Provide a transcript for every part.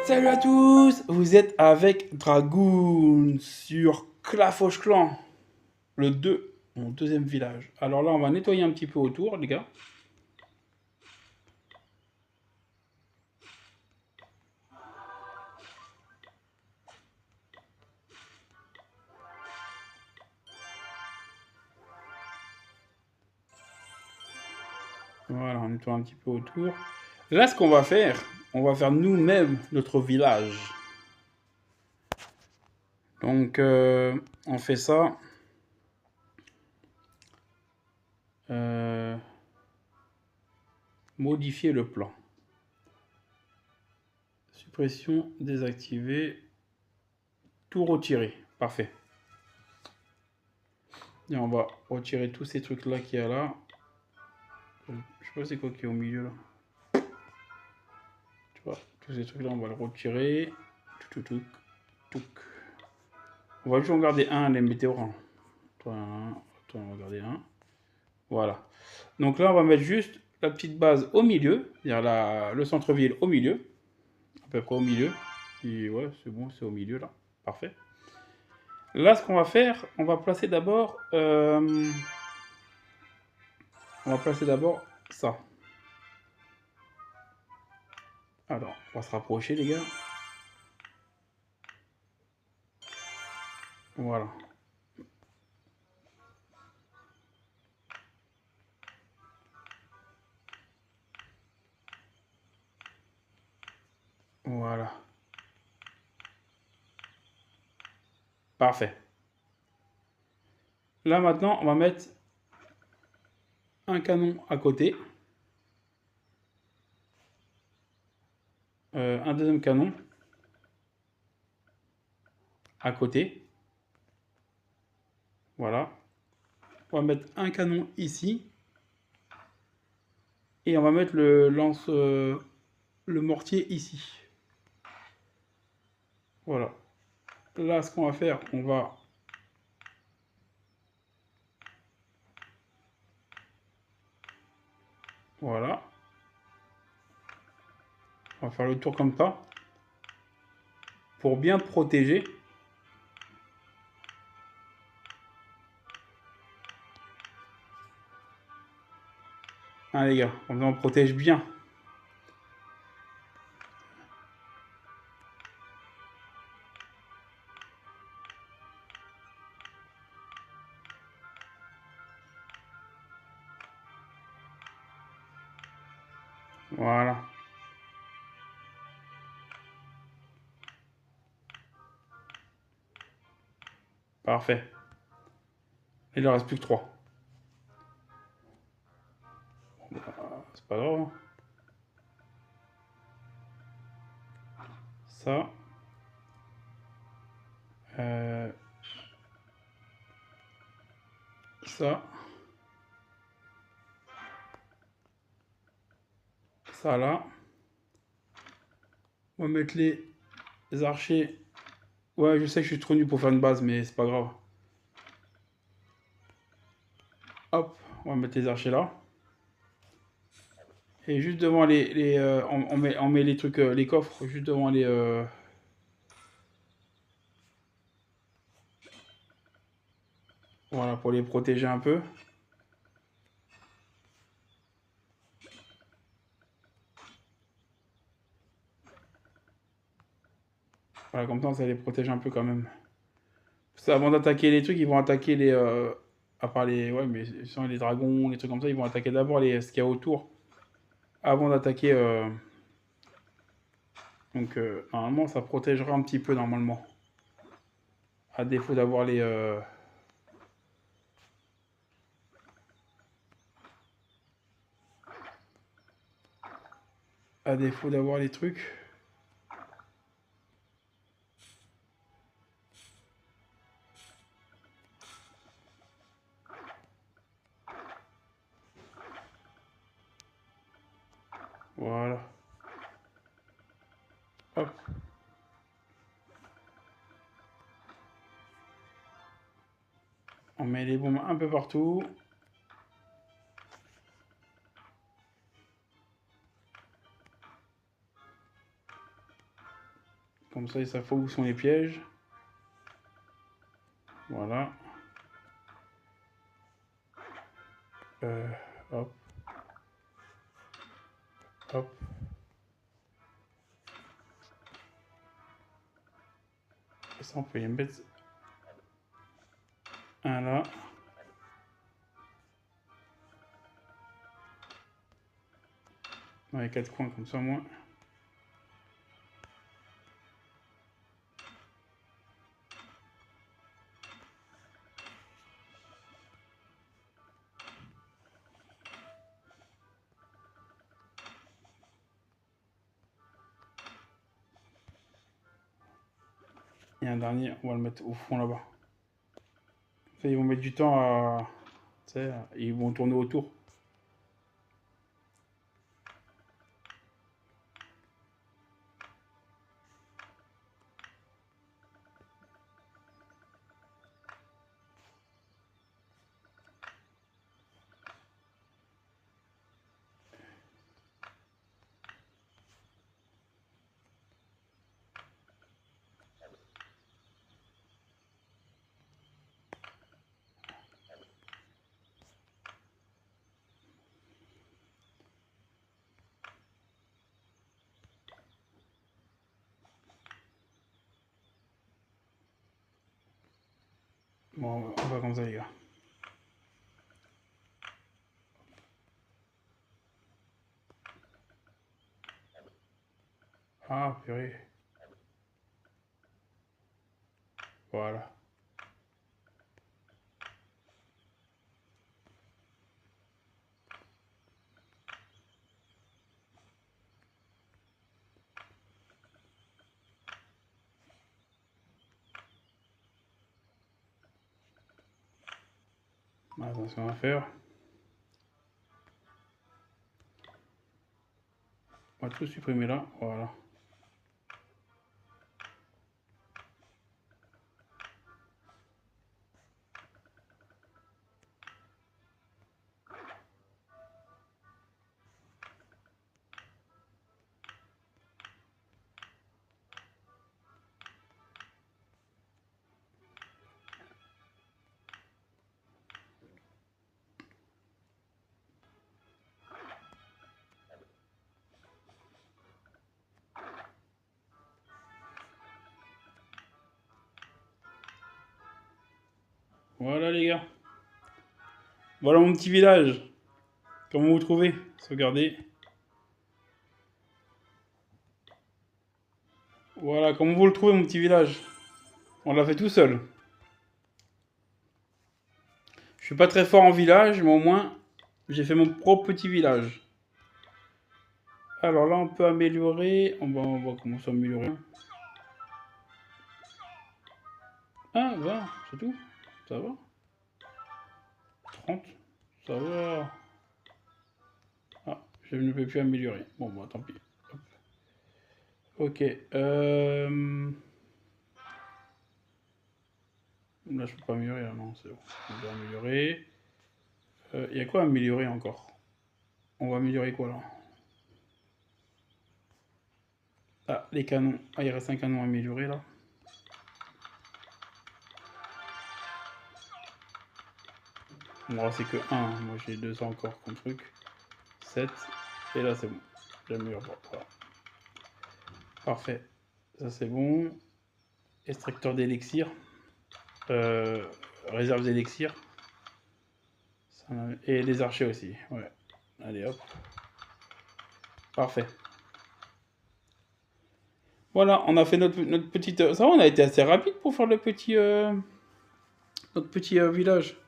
Salut à tous, vous êtes avec Dragoon sur Clafoche Clan, le 2, mon deuxième village. Alors là, on va nettoyer un petit peu autour, les gars. Voilà, on nettoie un petit peu autour. Là, ce qu'on va faire, on va faire nous-mêmes notre village. Donc, on fait ça. Euh, Modifier le plan. Suppression désactivée. Tout retirer. Parfait. Et on va retirer tous ces trucs-là qu'il y a là. Je sais pas c'est quoi qui est au milieu là. Tu vois, tous ces trucs-là, on va le retirer. On va juste en garder un, les météores. Toi, on va garder un. Voilà. Donc là, on va mettre juste la petite base au milieu, c'est-à-dire le centre-ville au milieu, à peu près au milieu. Et ouais, c'est bon, c'est au milieu là. Parfait. Là, ce qu'on va faire, on va placer d'abord ça. Alors, on va se rapprocher, les gars. Voilà. Voilà. Parfait. Là, maintenant, on va mettre un canon à côté. Un deuxième canon à côté. Voilà. On va mettre un canon ici. Et on va mettre le mortier ici. Voilà. Là, ce qu'on va faire, on va... Voilà. On va faire le tour comme ça. Pour bien protéger. Hein, les gars, on protège bien. Voilà. Parfait. Il ne reste plus que 3. C'est pas grave. Ça. Euh, ça. Ça là. On va mettre les archers. Ouais, je sais que je suis trop nul pour faire une base, mais c'est pas grave. Hop, on va mettre les archers là. Et juste devant on met les trucs, les coffres, juste devant les... Voilà, pour les protéger un peu. Voilà, comme ça les protège un peu quand même. Parce que avant d'attaquer les trucs, ils vont attaquer les... à part les... Ouais, mais sans les dragons, les trucs comme ça, ils vont attaquer d'abord ce qu'il y a autour. Avant d'attaquer... Donc, normalement, ça protégera un petit peu, normalement. À défaut d'avoir les... À défaut d'avoir les trucs. Voilà. Hop. On met les bombes un peu partout. Comme ça, ils savent où sont les pièges. Voilà. Hop. Hop. Et ça, on peut y mettre un là. Dans les 4 coins, comme ça, moi. Et un dernier, on va le mettre au fond là-bas. Ils vont mettre du temps à... Tu sais, ils vont tourner autour. Bon, on va comme ça, les gars. Ah, purée. Voilà. Attention à faire. On va tout supprimer là. Voilà. Voilà, les gars. Voilà mon petit village. Comment vous trouvez? Sauvegardez. Voilà, comment vous le trouvez, mon petit village? On l'a fait tout seul. Je suis pas très fort en village, mais au moins, j'ai fait mon propre petit village. Alors là, on peut améliorer. On va commencer à améliorer. Ah, voilà, c'est tout. Ça va. 30. Ça va. Ah, je ne peux plus améliorer. Bon, bah, tant pis. Hop. Ok. Là, je peux pas améliorer. Là, non, c'est bon. On doit améliorer. Il y a quoi à améliorer encore? On va améliorer quoi là? Ah, les canons. Ah, il reste un canon à améliorer là. Bon, c'est que 1. Moi, j'ai 200 encore comme truc. 7. Et là, c'est bon. J'améliore pas. Voilà. Parfait. Ça, c'est bon. Extracteur d'élixir. Réserve d'élixir. Et les archers aussi. Ouais. Allez, hop. Parfait. Voilà, on a fait notre petite... Ça va, on a été assez rapide pour faire le petit... notre petit village.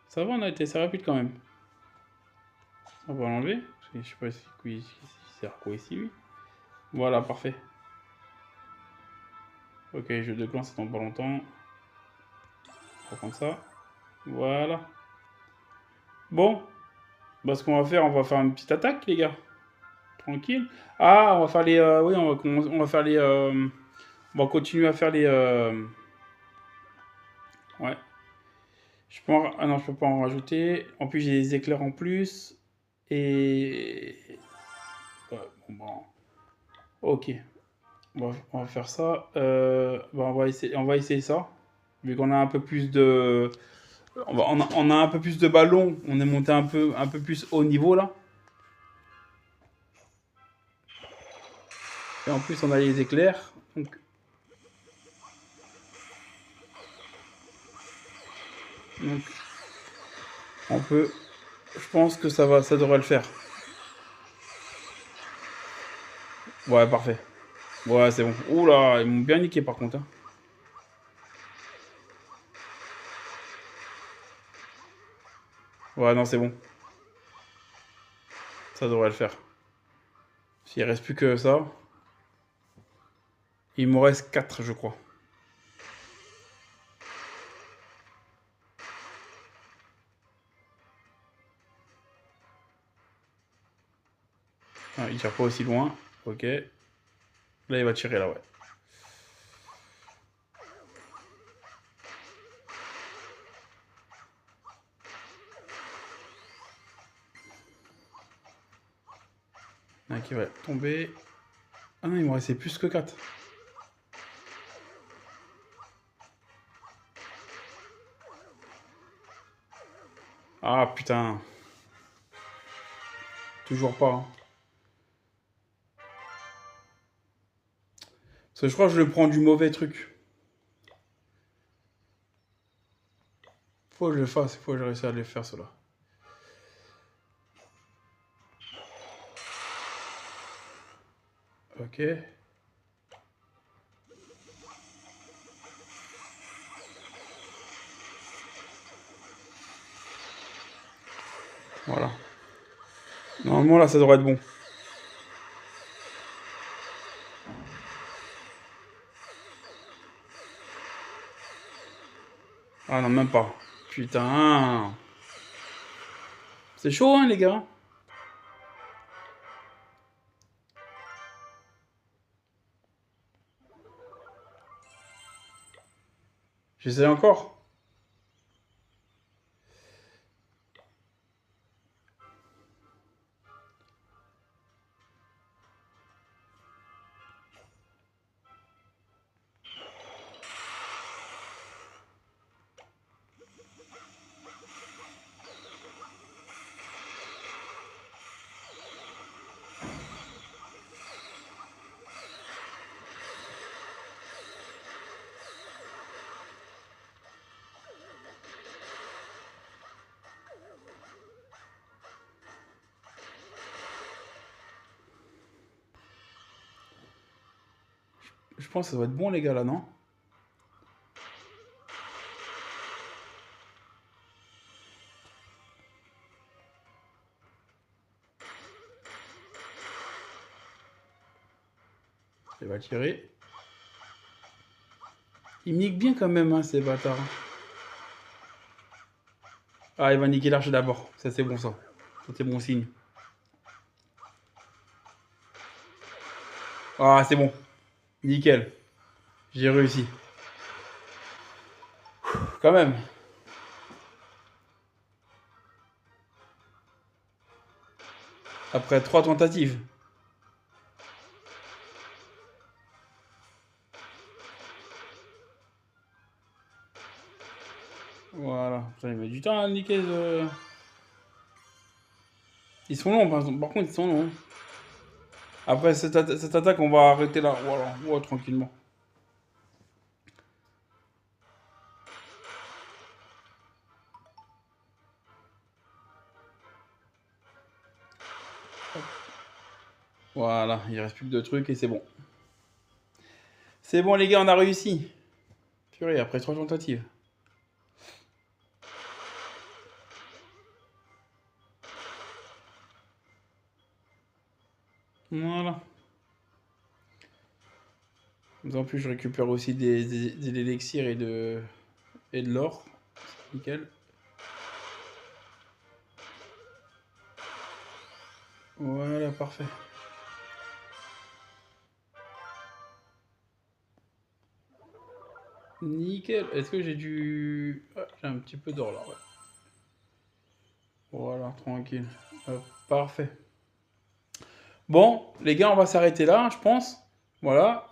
Ça va, on a été assez rapide quand même. On va l'enlever. Je sais pas si il sert quoi ici, lui. Voilà, parfait. Ok, jeu de clan, ça tombe pas longtemps. On va prendre ça. Voilà. Bon. Bah, ce qu'on va faire, on va faire une petite attaque, les gars. Tranquille. Ah, on va faire les... oui, on va faire les... on va continuer à faire les... ouais. Ah non, je peux pas en rajouter. En plus, j'ai des éclairs en plus. Et... ouais, bon, bon. Ok. On va faire ça. Bah, on va essayer ça. Vu qu'on a un peu plus de... on a un peu plus de ballons. On est monté un peu plus haut niveau là. Et en plus, on a les éclairs. Donc on peut... Je pense que ça devrait le faire. Ouais, parfait. Ouais, c'est bon. Oula, ils m'ont bien niqué par contre, hein. Ouais, non, c'est bon. Ça devrait le faire. S'il reste plus que ça. Il me reste 4, je crois. Ah, il tire pas aussi loin. Ok. Là, il va tirer là, ouais. Un qui va tomber. Ah non, il me restait plus que 4. Ah putain. Toujours pas, hein. Parce que je crois que je prends du mauvais truc. Faut que je le fasse. Faut que je réussisse à les faire, cela. Ok. Voilà. Normalement, là, ça devrait être bon. Ah non, même pas. Putain. C'est chaud, hein, les gars. J'essaie encore. Je pense que ça va être bon, les gars, là, non? Il va tirer. Il nique bien quand même, hein, ces bâtards. Ah, il va niquer l'archer d'abord. Ça, c'est bon, ça. Ça, c'est bon signe. Ah, c'est bon. Nickel. J'ai réussi. Quand même. Après 3 tentatives. Voilà. Putain, il met du temps à niquer. Ils sont longs, par contre, ils sont longs, hein. Après cette attaque, on va arrêter là. Voilà. Ouais, tranquillement. Voilà. Il reste plus que 2 trucs et c'est bon. C'est bon, les gars, on a réussi. Purée, après 3 tentatives. Voilà. En plus, je récupère aussi des élixirs et de l'or. Nickel. Voilà, parfait. Nickel. Est-ce que j'ai du... Ouais, j'ai un petit peu d'or là, ouais. Voilà, tranquille. Parfait. Bon, les gars, on va s'arrêter là, je pense. Voilà,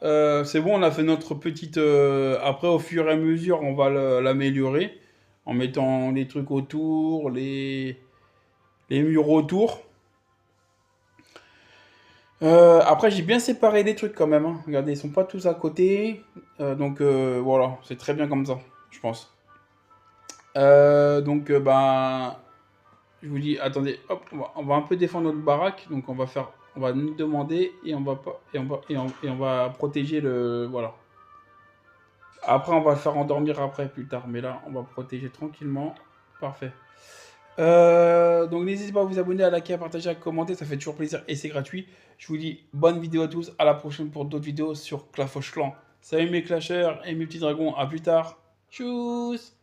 c'est bon, on a fait notre petite. Après, au fur et à mesure, on va l'améliorer en mettant les trucs autour, les murs autour. Après, j'ai bien séparé les trucs quand même, hein. Regardez, ils sont pas tous à côté. Donc voilà, c'est très bien comme ça, je pense. Donc, ben, je vous dis, attendez, hop, on va un peu défendre notre baraque. Donc, on va nous demander et on va pas, et on va protéger le, voilà. Après, on va le faire endormir après, plus tard. Mais là, on va protéger tranquillement. Parfait. Donc, n'hésitez pas à vous abonner, à liker, à partager, à commenter. Ça fait toujours plaisir et c'est gratuit. Je vous dis bonne vidéo à tous. À la prochaine pour d'autres vidéos sur Clash of Clans. Salut mes clashers et mes petits dragons. À plus tard. Tchuss.